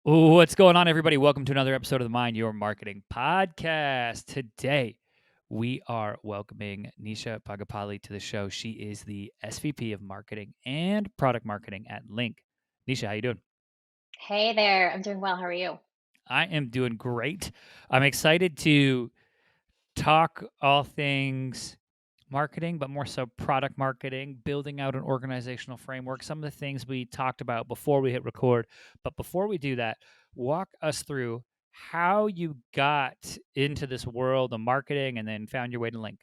What's going on, everybody? Welcome to another episode of the Mind Your Marketing podcast. Today, we are welcoming Nisha Bagepalli to the show. She is the SVP of Marketing and Product Marketing at LINQ. Nisha, how you doing? Hey there, I'm doing well. How are you? I am doing great. I'm excited to talk all things marketing, but more so product marketing, building out an organizational framework, some of the things we talked about before we hit record. But before we do that, walk us through how you got into this world of marketing and then found your way to LINQ.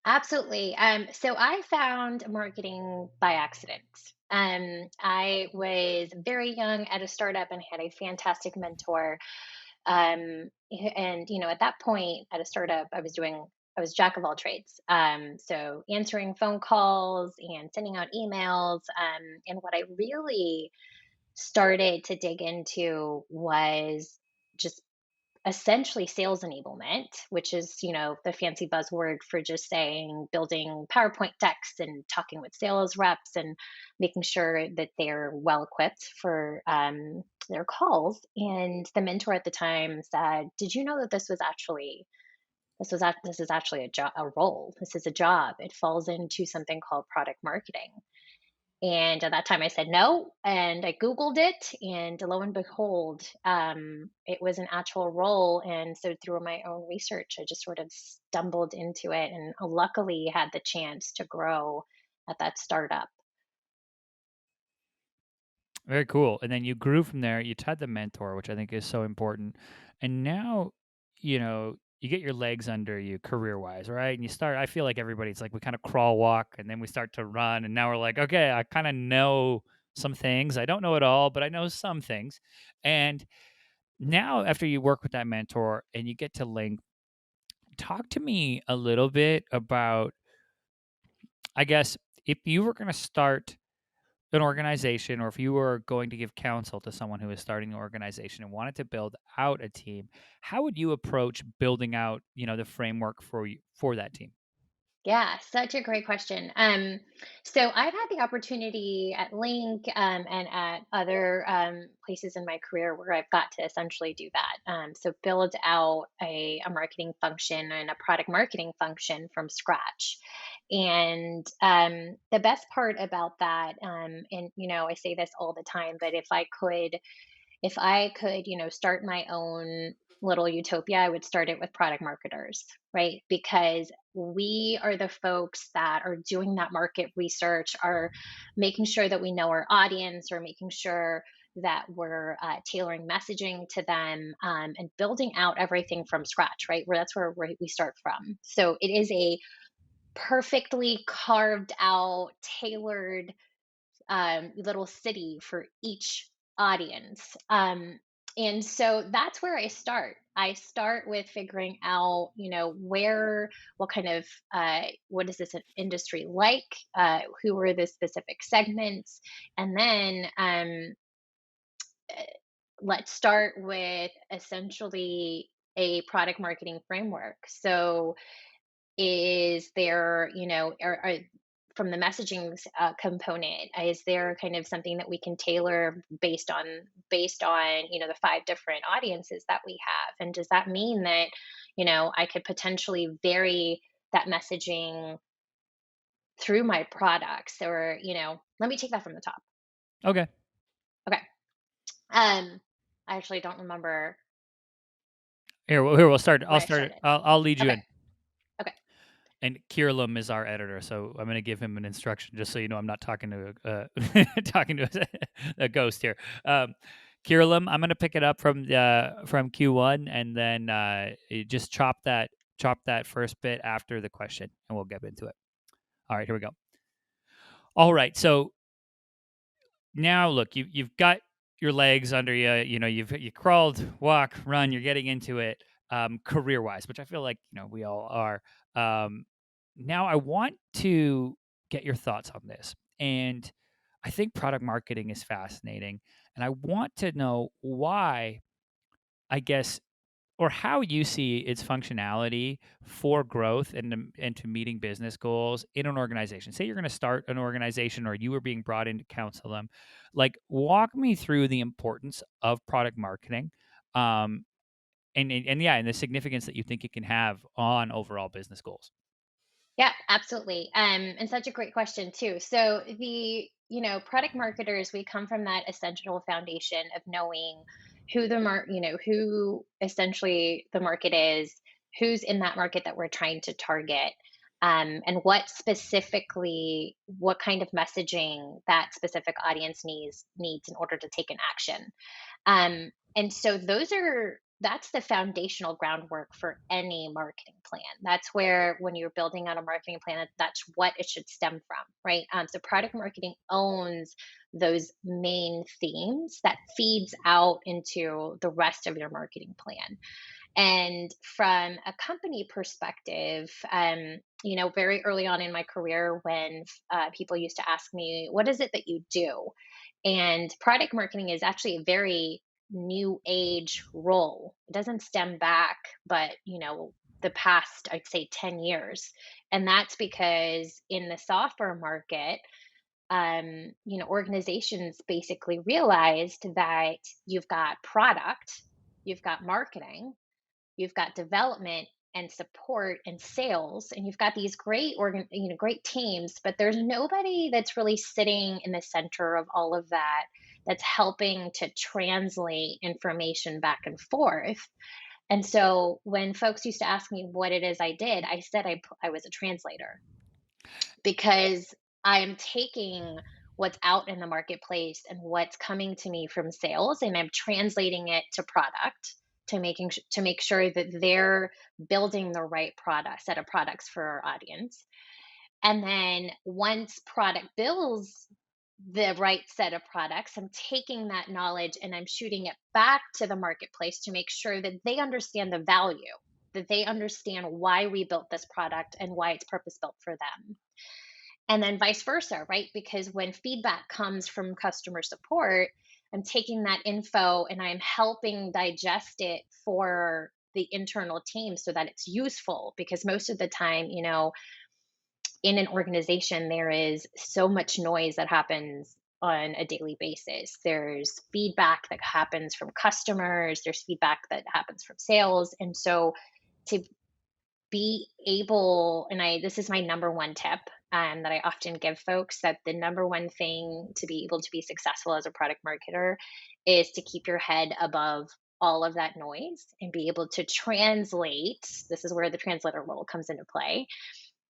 Absolutely. So I found marketing by accident. I was very young at a startup and had a fantastic mentor. And at that point at a startup, I was jack of all trades. So answering phone calls and sending out emails. And what I really started to dig into was just essentially sales enablement, which is, the fancy buzzword for just saying building PowerPoint decks and talking with sales reps and making sure that they're well equipped for their calls. And the mentor at the time said, "Did you know that this is actually a role? This is a job. It falls into something called product marketing." And at that time, I said no, and I Googled it, and lo and behold, it was an actual role. And so, through my own research, I just sort of stumbled into it, and luckily had the chance to grow at that startup. Very cool. And then you grew from there. You had the mentor, which I think is so important. And now, you get your legs under you career wise, right? And you start, I feel like everybody's like, we kind of crawl, walk, and then we start to run. And now we're like, okay, I kind of know some things. I don't know it all, but I know some things. And now, after you work with that mentor and you get to LINQ, talk to me a little bit about, I guess, if you were going to start an organization, or if you were going to give counsel to someone who is starting an organization and wanted to build out a team, how would you approach building out, the framework for that team? Yeah, such a great question. So I've had the opportunity at Link and at other places in my career where I've got to essentially do that. So build out a marketing function and a product marketing function from scratch. And the best part about that, and I say this all the time, but if I could, start my own little utopia, I would start it with product marketers, right? Because we are the folks that are doing that market research, are making sure that we know our audience, or making sure that we're tailoring messaging to them, and building out everything from scratch, right? Where that's where we start from. So it is a perfectly carved out, tailored little city for each audience. And so that's where I start. I start with figuring out, what kind of, what is this industry like? Who are the specific segments? And then let's start with essentially a product marketing framework. So is there, from the messaging component, is there kind of something that we can tailor based on the five different audiences that we have? And does that mean that I could potentially vary that messaging through my products? Or let me take that from the top. Okay. Okay. I actually don't remember Here we'll start. I'll where I start it. started. I'll lead you Okay. in. Okay. And Kirilum is our editor, so I'm going to give him an instruction, just so you know I'm not talking to talking to a ghost here. Um, Kirilum, I'm going to pick it up from Q1, and then you just chop that first bit after the question, and we'll get into it. All right, here we go. All right, so now look, you've got your legs under you. You crawled, walk, run. You're getting into it, career wise, which I feel like we all are. Um, Now I want to get your thoughts on this, and I think product marketing is fascinating, and I want to know why. I guess or how you see its functionality for growth and to meeting business goals in an organization. Say you're going to start an organization or you were being brought in to counsel them. Like, walk me through the importance of product marketing. Um, and yeah, and the significance that you think it can have on overall business goals. Yeah, absolutely. And such a great question too. So product marketers, we come from that essential foundation of knowing who essentially the market is, who's in that market that we're trying to target, and what kind of messaging that specific audience needs in order to take an action. And so that's the foundational groundwork for any marketing plan. That's where, when you're building out a marketing plan, that's what it should stem from, right? So product marketing owns those main themes that feeds out into the rest of your marketing plan. And from a company perspective, very early on in my career, when people used to ask me, "What is it that you do?" And product marketing is actually a very new age role. It doesn't stem back, but the past, I'd say, 10 years. And that's because in the software market, organizations basically realized that you've got product, you've got marketing, you've got development and support and sales, and you've got these great teams, but there's nobody that's really sitting in the center of all of that, that's helping to translate information back and forth. And so when folks used to ask me what it is I did, I said I was a translator, because I'm taking what's out in the marketplace and what's coming to me from sales, and I'm translating it to product, to make sure that they're building the right set of products for our audience. And then once product builds the right set of products, I'm taking that knowledge and I'm shooting it back to the marketplace to make sure that they understand the value, that they understand why we built this product and why it's purpose built for them. And then vice versa, right? Because when feedback comes from customer support, I'm taking that info and I'm helping digest it for the internal team so that it's useful. Because most of the time, in an organization, there is so much noise that happens on a daily basis. There's feedback that happens from customers, there's feedback that happens from sales. And so to be able, and I this is my number one tip, that I often give folks, that the number one thing to be able to be successful as a product marketer is to keep your head above all of that noise and be able to translate. This is where the translator role comes into play.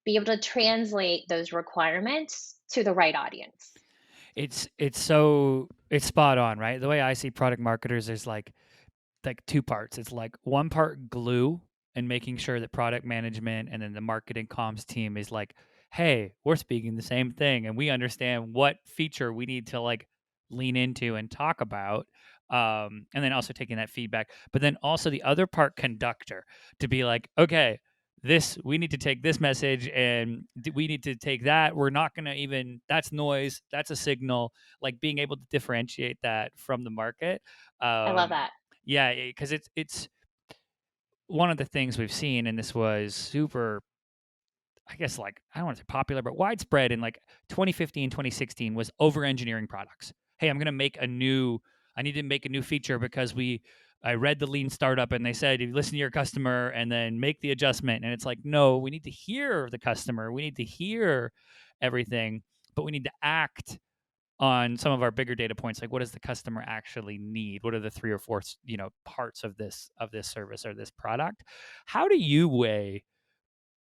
Be able to translate those requirements to the right audience. It's spot on, right? The way I see product marketers is like two parts. It's like one part glue and making sure that product management and then the marketing comms team is like, hey, we're speaking the same thing and we understand what feature we need to like lean into and talk about. And then also taking that feedback, but then also the other part, conductor, to be like, okay, this we need to take this message and we need to take that. We're not going to even, that's noise, that's a signal, like being able to differentiate that from the market. I love um that. yeah, because it's one of the things we've seen, and this was super, I guess, like, I don't want to say popular, but widespread in like 2015, 2016 was over engineering products. Hey, I need to make a new feature because I read the lean startup and they said, you listen to your customer and then make the adjustment. And it's like, no, we need to hear the customer. We need to hear everything, but we need to act on some of our bigger data points, like what does the customer actually need, what are the three or four parts of this service or this product. How do you weigh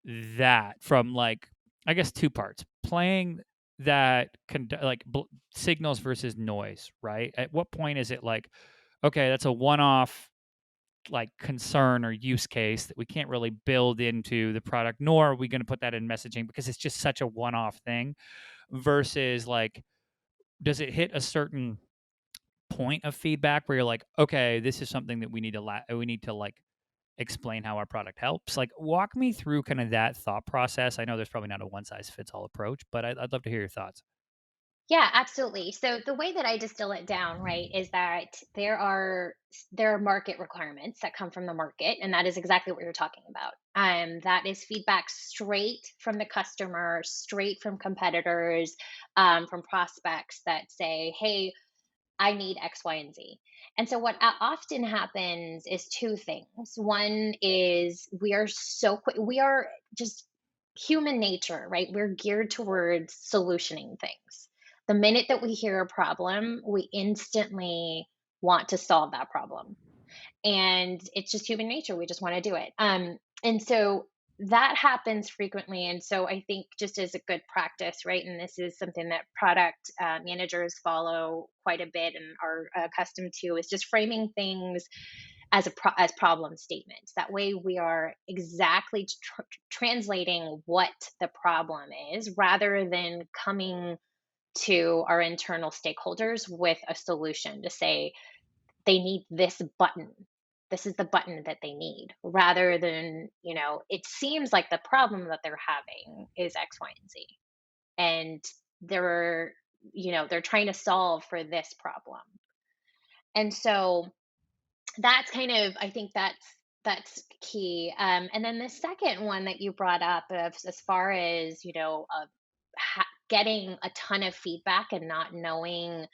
that from, like, I guess two parts, playing that signals versus noise, right? At what point is it like, okay, that's a one-off like concern or use case that we can't really build into the product, nor are we going to put that in messaging because it's just such a one-off thing, versus like, does it hit a certain point of feedback where you're like, okay, this is something that we need to like explain how our product helps. Like, walk me through kind of that thought process. I know there's probably not a one size fits all approach, but I'd love to hear your thoughts. Yeah, absolutely. So the way that I distill it down, right, is that there are market requirements that come from the market, and that is exactly what you're talking about. That is feedback straight from the customer, straight from competitors, from prospects that say, "Hey, I need X, Y, and Z." And so, what often happens is two things. One is we are so quick, we are just human nature, right? We're geared towards solutioning things. The minute that we hear a problem, we instantly want to solve that problem, and it's just human nature. We just want to do it. And so that happens frequently. And so I think just as a good practice, right? And this is something that product managers follow quite a bit and are accustomed to, is just framing things as as problem statements. That way, we are exactly translating what the problem is, rather than coming to our internal stakeholders with a solution to say, they need this button. This is the button that they need, rather than, it seems like the problem that they're having is X, Y, and Z. And they're, they're trying to solve for this problem. And so that's kind of, I think that's key. And then the second one that you brought up, of as far as, getting a ton of feedback and not knowing,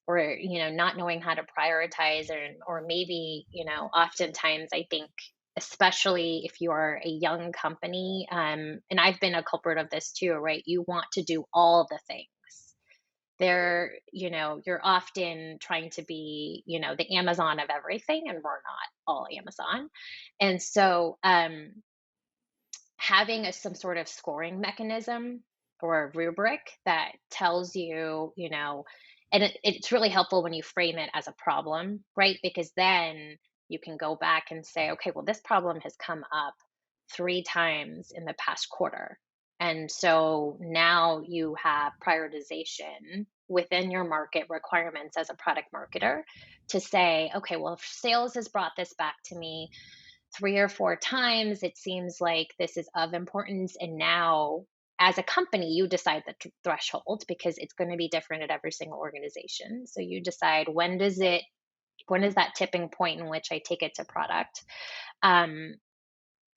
or not knowing how to prioritize, or maybe, oftentimes I think, especially if you are a young company, and I've been a culprit of this too, right? You want to do all the things. You're often trying to be, the Amazon of everything, and we're not all Amazon. And so having some sort of scoring mechanism or a rubric that tells you, and it's really helpful when you frame it as a problem, right? Because then you can go back and say, okay, well, this problem has come up 3 times in the past quarter. And so now you have prioritization within your market requirements as a product marketer to say, okay, well, if sales has brought this back to me 3 or 4 times, it seems like this is of importance. And now, as a company, you decide the threshold, because it's going to be different at every single organization. So you decide, when is that tipping point in which I take it to product? Um,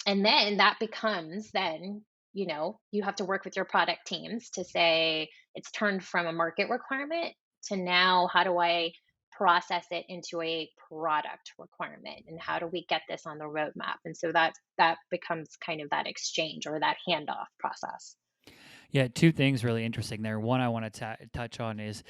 and then that becomes, then, you have to work with your product teams to say, it's turned from a market requirement to, now how do I process it into a product requirement, and how do we get this on the roadmap? And so that becomes kind of that exchange, or that handoff process. Yeah, two things really interesting there. One I want to touch on is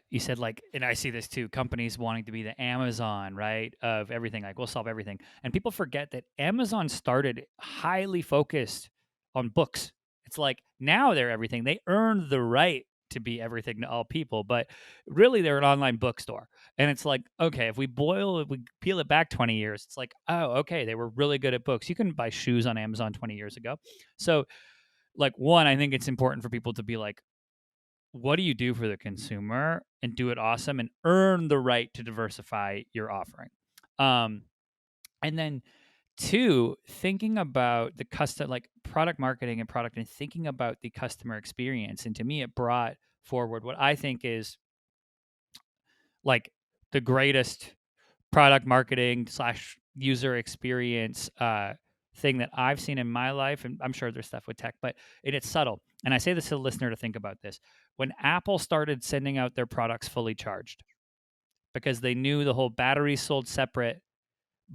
you said, like, and I see this too, companies wanting to be the Amazon, right, of everything. Like, we'll solve everything, and people forget that Amazon started highly focused on books. It's like now they're everything. They earned the right to be everything to all people, but really they're an online bookstore. And it's like, okay, if we peel it back 20 years, it's like, oh, okay, they were really good at books. You couldn't buy shoes on Amazon 20 years ago. So, like, one, I think it's important for people to be like, what do you do for the consumer, and do it awesome and earn the right to diversify your offering. Um, and then two, thinking about the custom, like product marketing and product, and thinking about the customer experience. And to me, it brought forward what I think is like the greatest product marketing slash user experience thing that I've seen in my life. And I'm sure there's stuff with tech, but it's subtle. And I say this to the listener to think about this. When Apple started sending out their products fully charged, because they knew the whole batteries sold separate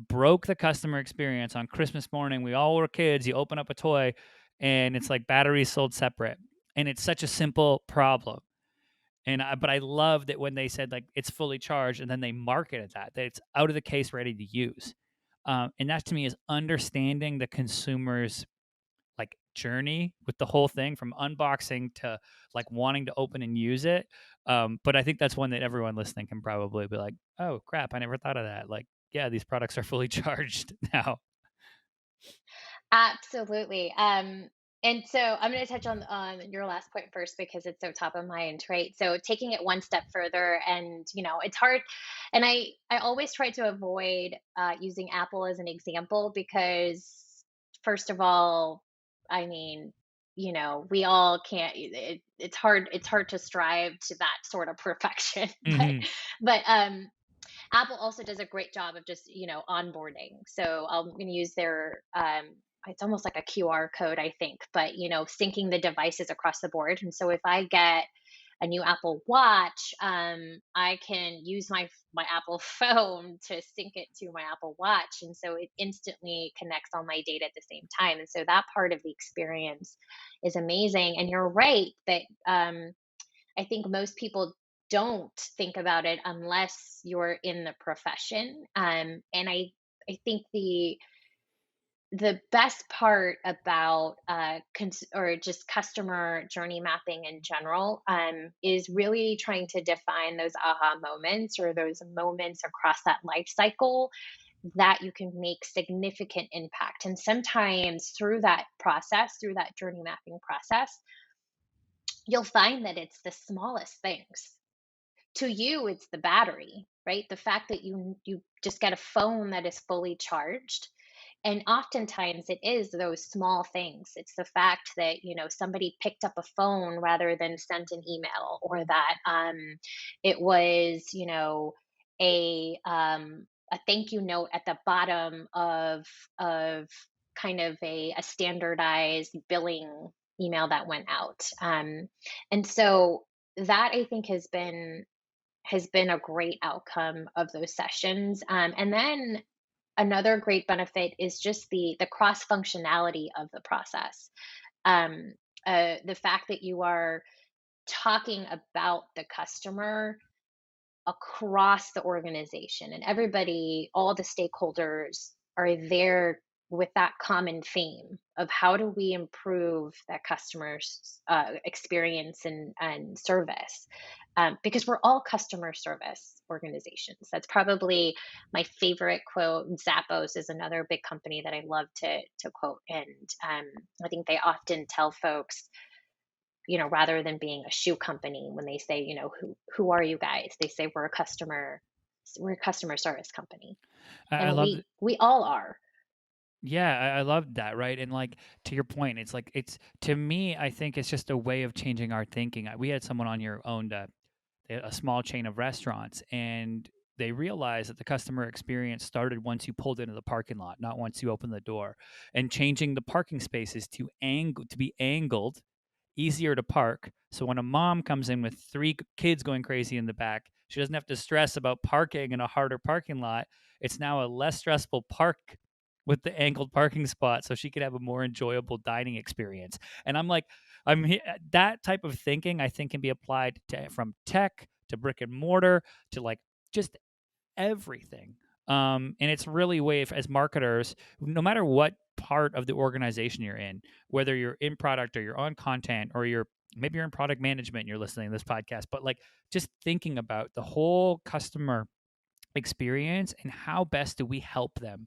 broke the customer experience. On Christmas morning, we all were kids. You open up a toy and it's like batteries sold separate. And it's such a simple problem. But I love that when they said, like, it's fully charged, and then they marketed that it's out of the case, ready to use. And that to me is understanding the consumer's like journey with the whole thing, from unboxing to like wanting to open and use it. But I think that's one that everyone listening can probably be like, oh crap, I never thought of that. Like, yeah, these products are fully charged now. Absolutely. And so I'm going to touch on your last point first, because it's so top of mind, right? So taking it one step further, and it's hard, and I always try to avoid using Apple as an example, because first of all, I mean, we all can't, it's hard to strive to that sort of perfection. but Mhm. but Apple also does a great job of just, onboarding. So I'm going to use their, it's almost like a QR code, I think, but, syncing the devices across the board. And so if I get a new Apple Watch, I can use my Apple phone to sync it to my Apple Watch, and so it instantly connects all my data at the same time. And so that part of the experience is amazing. And you're right that I think most people don't think about it unless you're in the profession. And I think the best part about or just customer journey mapping in general, is really trying to define those aha moments, or those moments across that life cycle that you can make significant impact. And sometimes through that process, through that journey mapping process, you'll find that it's the smallest things. To you, it's the battery, right? The fact that you just get a phone that is fully charged. And oftentimes it is those small things. It's the fact that, somebody picked up a phone rather than sent an email, or that it was, a thank you note at the bottom of kind of a standardized billing email that went out. And so that, I think, has been a great outcome of those sessions. And then another great benefit is just the cross functionality of the process. Um, the fact that you are talking about the customer across the organization, and everybody, all the stakeholders are there with that common theme of how do we improve that customer's experience and service, because we're all customer service organizations. That's probably my favorite quote. Zappos is another big company that I love to quote, and I think they often tell folks, rather than being a shoe company, when they say, who are you guys? They say we're a customer service company, I and love we all are. Yeah, I love that, right? And like to your point, it's like it's to me, I think it's just a way of changing our thinking. We had someone on your owned a small chain of restaurants, and they realized that the customer experience started once you pulled into the parking lot, not once you opened the door, and changing the parking spaces to be angled, easier to park. So when a mom comes in with three kids going crazy in the back, she doesn't have to stress about parking in a harder parking lot. It's now a less stressful park with the angled parking spot, so she could have a more enjoyable dining experience. And I'm like, that type of thinking I think can be applied to from tech to brick and mortar to like just everything. And it's really way as marketers, no matter what part of the organization you're in, whether you're in product or you're on content or maybe you're in product management and you're listening to this podcast, but like just thinking about the whole customer experience and how best do we help them,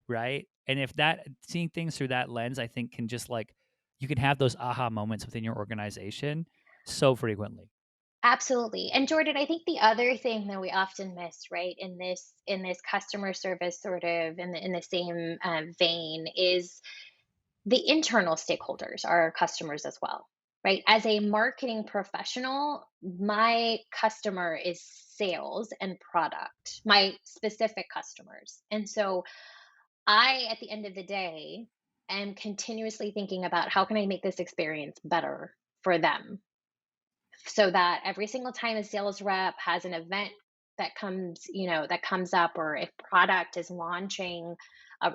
right? And if that seeing things through that lens, I think can just like you can have those aha moments within your organization so frequently. Absolutely. And Jordan, I think the other thing that we often miss, right, in this customer service sort of in the same vein, is the internal stakeholders are our customers as well, right? As a marketing professional, my customer is sales and product, my specific customers. And so I, at the end of the day, am continuously thinking about how can I make this experience better for them, so that every single time a sales rep has an event that comes up, or if product is launching a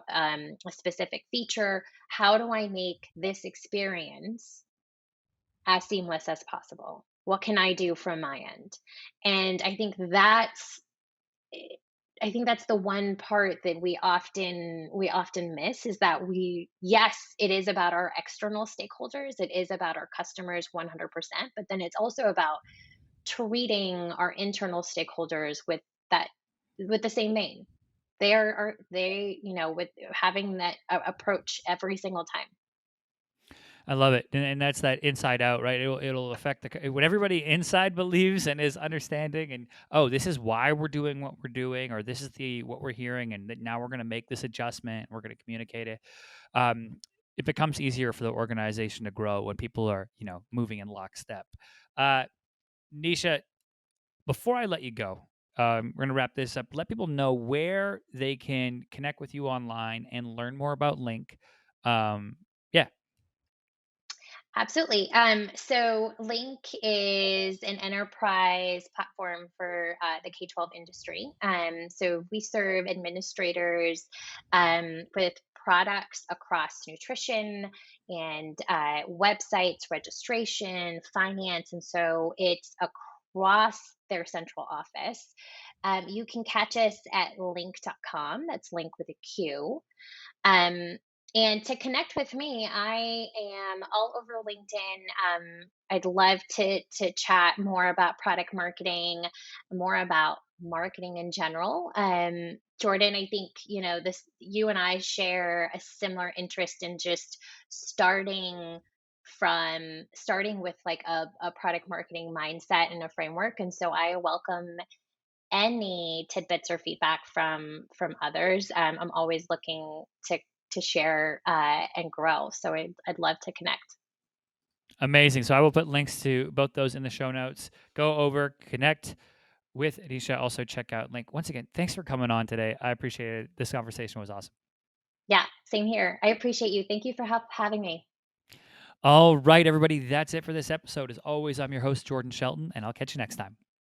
specific feature, how do I make this experience as seamless as possible? What can I do from my end? And I think that's the one part that we often miss, is that yes, it is about our external stakeholders, it is about our customers 100%, but then it's also about treating our internal stakeholders that with the same vein. They with having that approach every single time. I love it, and that's that inside out, right? It'll affect what everybody inside believes and is understanding, and oh, this is why we're doing what we're doing, or this is the what we're hearing, and now we're going to make this adjustment. We're going to communicate it. Um, it becomes easier for the organization to grow when people are, moving in lockstep. Uh, Nisha, before I let you go, we're going to wrap this up. Let people know where they can connect with you online and learn more about Link. Yeah, Absolutely. So Link is an enterprise platform for the K-12 industry. So we serve administrators with products across nutrition and websites, registration, finance. And so it's across their central office. You can catch us at link.com. That's link with a Q. Um, and to connect with me, I am all over LinkedIn. I'd love to chat more about product marketing, more about marketing in general. Jordan, I think this. You and I share a similar interest in just starting with like a product marketing mindset and a framework. And so I welcome any tidbits or feedback from others. I'm always looking to share and grow. So I'd love to connect. amazing. So I will put links to both those in the show notes. Go over, connect with Anisha. Also check out Link. Once again, thanks for coming on today. I appreciate it. This conversation was awesome. Yeah, same here. I appreciate you. Thank you for having me. All right, everybody. That's it for this episode. As always, I'm your host, Jordan Shelton, and I'll catch you next time.